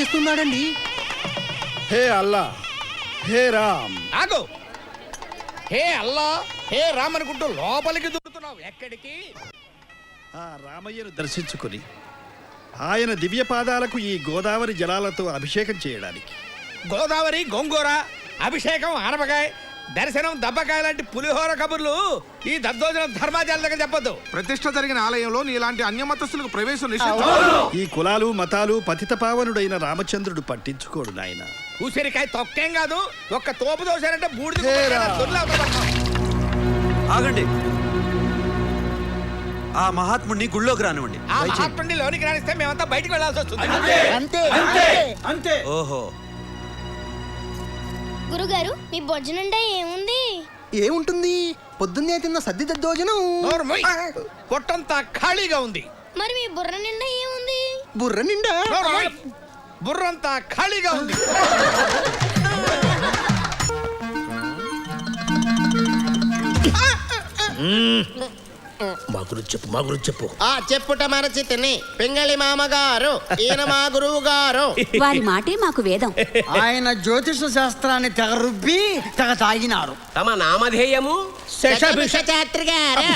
చేస్తున్నాడండి? హే అల్లా, హే రామ్. ఆగు. హే అల్లా, హే రామ్ అనుకుంటూ లోపలికి దూరుతున్నావు. ఎక్కడికి? ఆ రామయ్యను దర్శించుకుని ఆయన దివ్య పాదాలకు ఈ గోదావరి జలాలతో అభిషేకం చేయడానికి. గోదావరి, గోంగూర, అభిషేకం, ఆనపకాయ, దర్శనం, దబ్బకాయ లాంటి పులిహోర కబుర్లు ఈ దద్దోజనం ధర్మాజాల దగ్గర చెప్పొద్దు. ప్రతిష్ఠ జరిగిన ఆలయంలో నీలాంటి అన్యమతస్తులకు ప్రవేశం నిషేధం. ఈ కులాలు మతాలు పతిత పావనుడైన రామచంద్రుడు పట్టించుకోడు నాయన. ఉసిరికాయ తొక్కేం కాదు, ఒక్క తోపు దోశారంటే బూడిద హే కుక్కలా రామ్. దొర్లి అవతల. ఆగండి. ఆ మహాత్ముడిని గుళ్ళోకి రానివ్వండి. ఆ మహాత్ముడిని లోనికి రాణిస్తే మేమంతా బయటికి వెళ్ళాల్సి వస్తుంది. అంతే. ఓహో, గురుగారు, మీ భోజనండా ఏముంది? ఏముంటుంది? పొద్దున్నే తిన్న సద్ది దద్దోజనం. నోరు మూయ్. పొట్టంతా ఖాళీగా ఉంది. మరి మీ బుర్ర నిండా ఏముంది? బుర్ర నిండా. నోరు మూయ్. బుర్రంతా ఖాళీగా ఉంది. మా గురించి చెప్పు. ఆ చెప్పుట మరచి తిని పింగళి మామగారు, ఈయన మా గురువు గారు. వారి మాటే మాకు వేదం. ఆయన జ్యోతిష శాస్త్రాన్ని తెగ రుబ్బి తెగ తాగినారు. తమ నామధేయము శశభిష చాత్రి గారు.